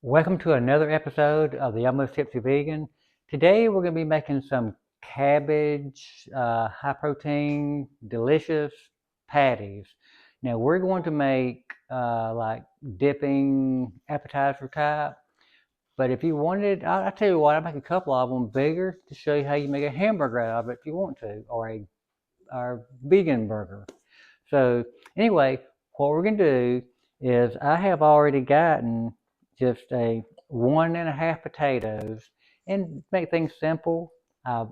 Welcome to another episode of the Almost Tipsy Vegan. Today we're going to be making some cabbage, high protein, delicious patties. Now we're going to make like dipping appetizer type, but if you wanted, I'll tell you what, I'll make a couple of them bigger to show you how you make a hamburger out of it if you want to, or vegan burger. So anyway, what we're going to do is I have already gotten just a 1.5 potatoes, and make things simple. I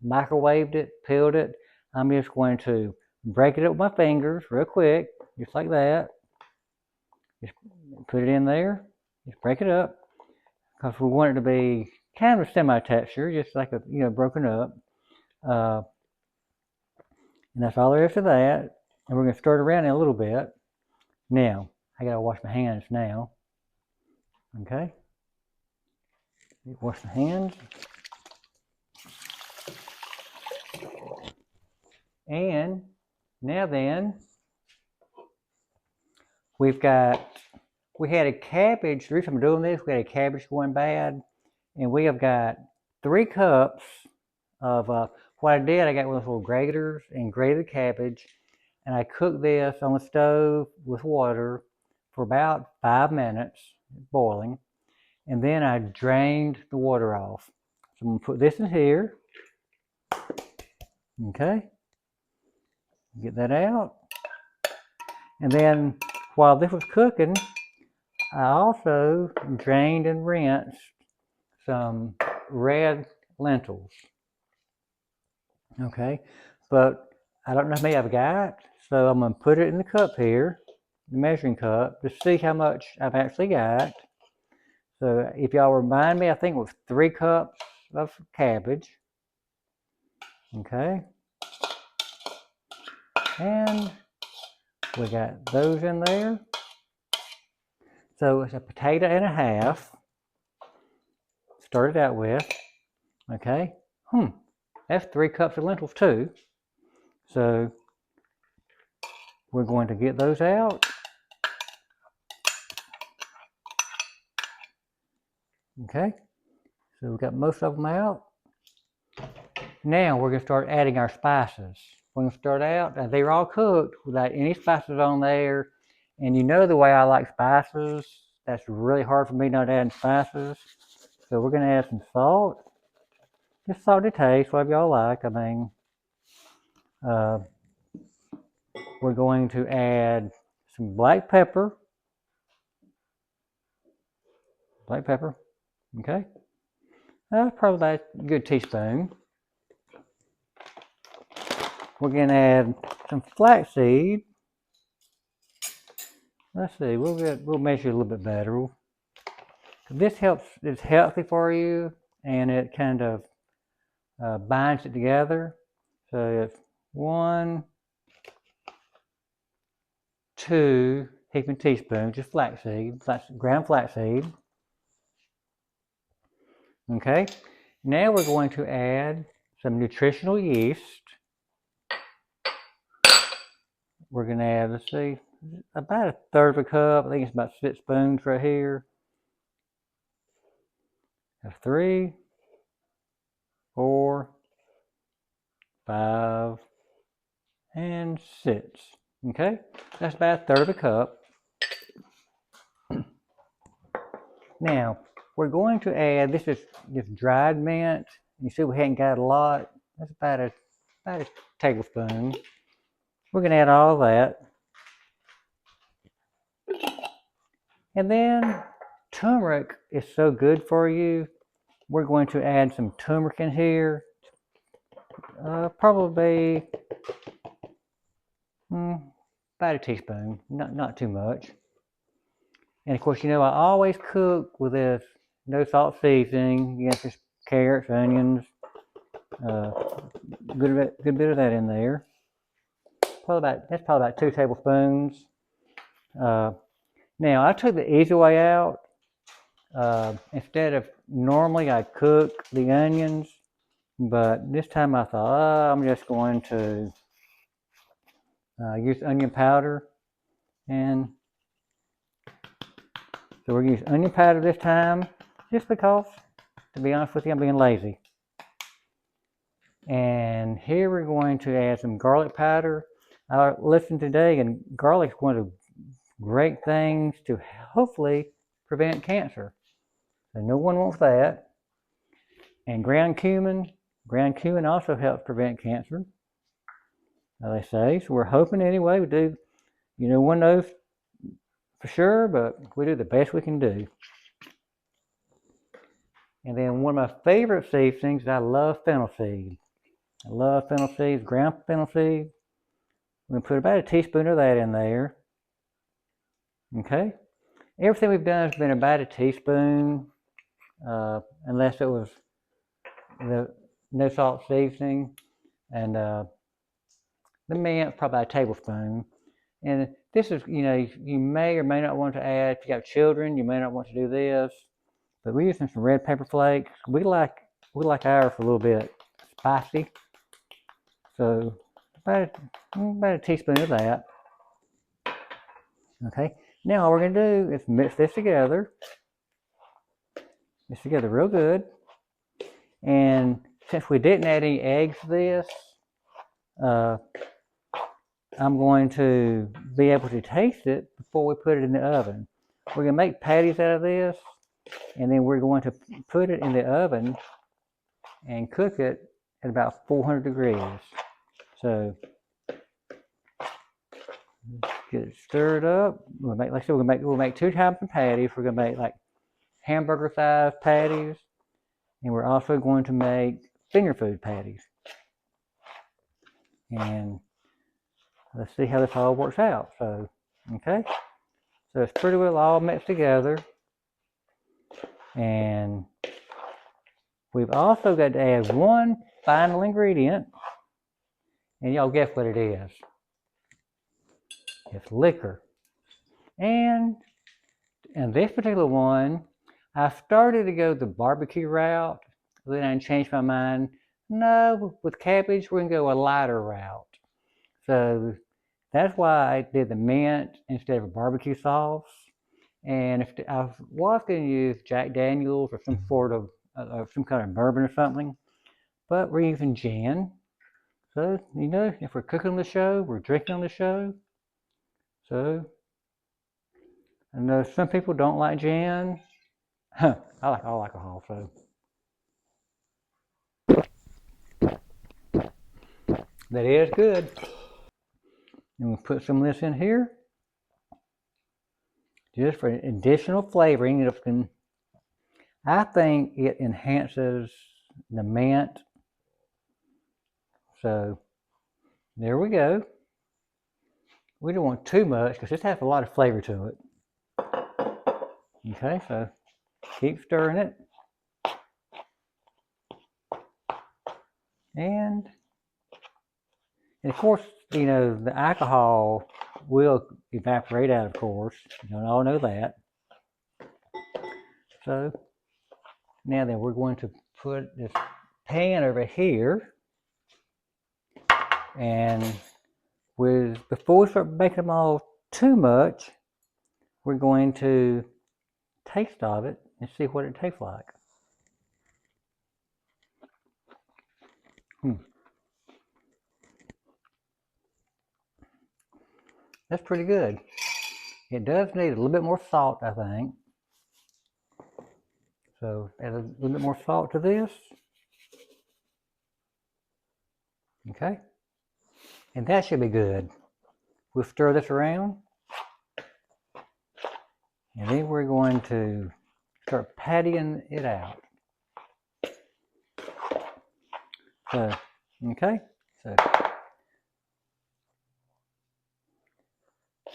microwaved it, peeled it. I'm just going to break it up with my fingers real quick, just like that. Just put it in there, just break it up, because we want it to be kind of a semi-texture, just like a broken up. And that's all there is to that. And we're going to stir it around in a little bit. Now, I gotta wash my hands now. Okay. Wash the hands. And now then, we had a cabbage. The reason I'm doing this, we had a cabbage going bad, and we have got 3 cups of what I did. I got one of those little graters and grated the cabbage, and I cooked this on the stove with water for about 5 minutes, boiling, and then I drained the water off. So I'm going to put this in here. Okay, get that out. And then while this was cooking, I also drained and rinsed some red lentils. Okay, but I don't know how many I've got, so I'm going to put it in the cup here, the measuring cup, to see how much I've actually got. So if y'all remind me, I think it was 3 cups of cabbage. Okay, and we got those in there. So it's a potato and a half. Started out with. Okay. That's 3 cups of lentils too. So we're going to get those out. Okay. So we've got most of them out. Now we're going to start adding our spices. We're going to start out, they're all cooked without any spices on there. And you know the way I like spices, that's really hard for me not adding spices. So we're going to add some salt. Just salt to taste, whatever y'all like. I mean, we're going to add some black pepper. Black pepper, okay. Probably about a good teaspoon. We're going to add some flaxseed. Let's see, we'll measure a little bit better. This helps, it's healthy for you, and it kind of binds it together. So it's 1, 2 heaping teaspoons, just flaxseed, ground flaxseed. Okay, now we're going to add some nutritional yeast. We're going to add, let's see, about 1/3 of a cup. I think it's about 6 spoons right here. 3, 4, 5, and 6. Okay, that's about 1/3 of a cup. Now we're going to add, this is just dried mint. You see we hadn't got a lot. That's about a tablespoon. We're going to add all of that. And then turmeric is so good for you. We're going to add some turmeric in here. Probably about a teaspoon, not too much. And of course, I always cook with this no salt seasoning. You got just carrots, onions, good bit of that in there. That's probably about 2 tablespoons. Now I took the easy way out. Instead of normally I cook the onions, but this time I thought, I'm just going to use onion powder and So we're going to use onion powder this time, just because, to be honest with you, I'm being lazy. And here we're going to add some garlic powder. I listened today, and garlic is one of the great things to hopefully prevent cancer. So no one wants that. And ground cumin also helps prevent cancer, they say. So we're hoping anyway. We do, one knows for sure, but we do the best we can do. And then one of my favorite seasonings, I love fennel seed. I love fennel seeds, ground fennel seed. We're going to put about a teaspoon of that in there. Okay. Everything we've done has been about a teaspoon, unless it was the no salt seasoning. And the mint, probably a tablespoon. And this is, you may or may not want to add, if you have children, you may not want to do this. But we're using some red pepper flakes. We like ours a little bit spicy. So about a teaspoon of that. Okay. Now all we're going to do is mix this together. Mix together real good. And since we didn't add any eggs to this, I'm going to be able to taste it before we put it in the oven. We're going to make patties out of this, and then we're going to put it in the oven and cook it at about 400 degrees. So get it stirred up. We'll make, like I said, we'll make 2 types of patties. We're going to make like hamburger-sized patties, and we're also going to make finger food patties. And let's see how this all works out. So, okay. So it's pretty well all mixed together. And we've also got to add one final ingredient. And y'all guess what it is. It's liquor. And this particular one, I started to go the barbecue route. Then I changed my mind. No, with cabbage, we're going to go a lighter route. So that's why I did the mint instead of a barbecue sauce. And if I was going to use Jack Daniels or some sort of some kind of bourbon or something, but we're using gin. So if we're cooking on the show, we're drinking on the show. So I know some people don't like gin. I like all alcohol, so that is good. And we'll put some of this in here, just for additional flavoring. I think it enhances the mint. So there we go. We don't want too much because this has a lot of flavor to it. Okay, so keep stirring it. And of course, the alcohol will evaporate out, of course. You all know that. So now then, we're going to put this pan over here. And before we start making them all too much, we're going to taste of it and see what it tastes like. That's pretty good. It does need a little bit more salt, I think. So add a little bit more salt to this. Okay. And that should be good. We'll stir this around. And then we're going to start pattying it out. So, okay.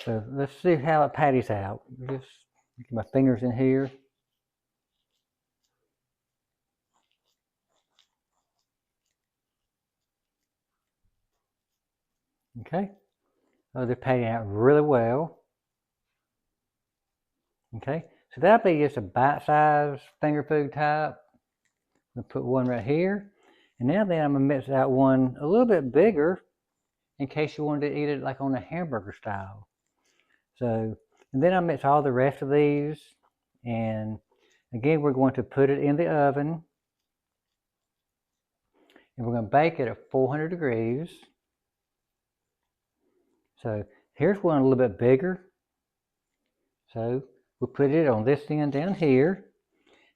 So let's see how it patties out. Just get my fingers in here. Okay. Oh, they're patting out really well. Okay. So that'll be just a bite-sized finger food type. I'll put one right here. And now then I'm going to mix out one a little bit bigger in case you wanted to eat it like on a hamburger style. So, and then I'll mix all the rest of these And again, we're going to put it in the oven, and we're going to bake it at 400 degrees. So here's one a little bit bigger. So we'll put it on this end down here.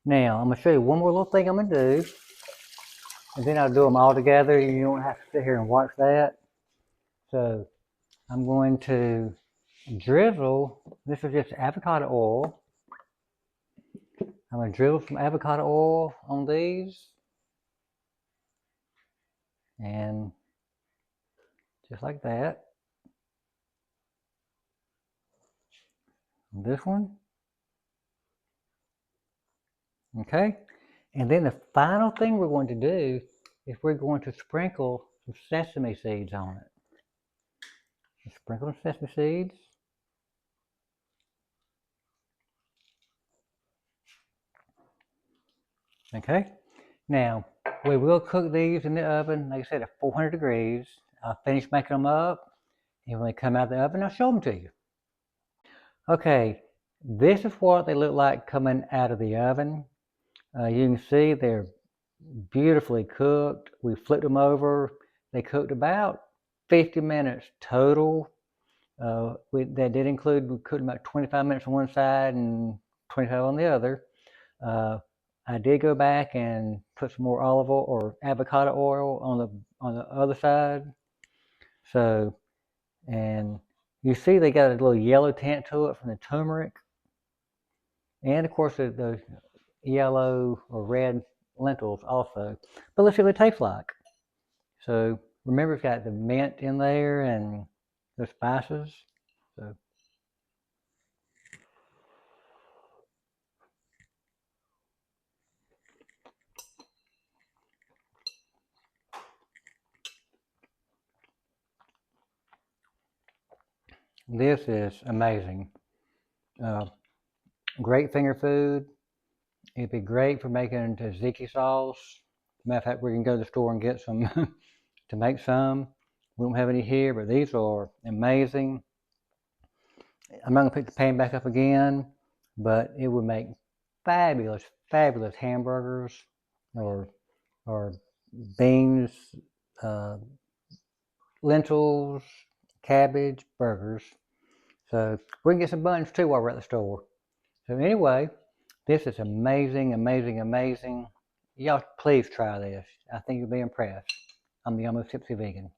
Now I'm going to show you one more little thing I'm going to do, and then I'll do them all together. You don't have to sit here and watch that. So I'm going to drizzle, this is just avocado oil. I'm going to drizzle some avocado oil on these. And just like that. This one. Okay. And then the final thing we're going to do is we're going to sprinkle some sesame seeds on it. Sprinkle some sesame seeds. Okay. Now, we will cook these in the oven, like I said, at 400 degrees. I'll finish making them up, and when they come out of the oven, I'll show them to you. Okay, this is what they look like coming out of the oven. You can see they're beautifully cooked. We flipped them over. They cooked about 50 minutes total. That did include, we cooked about 25 minutes on one side and 25 on the other. I did go back and put some more olive oil or avocado oil on the other side. So, and you see they got a little yellow tint to it from the turmeric, and of course the yellow or red lentils also. But let's see what they taste like. So remember, it's got the mint in there and the spices. So this is amazing. Great finger food. It'd be great for making tzatziki sauce. Matter of fact, we can go to the store and get some to make some. We don't have any here, but these are amazing. I'm not gonna pick the pan back up again, but it would make fabulous, fabulous hamburgers or beans, uh, lentils, cabbage, burgers. So we can get some buns too while we're at the store. So anyway, this is amazing, amazing, amazing. Y'all please try this. I think you'll be impressed. I'm the Almost Tipsy Vegan.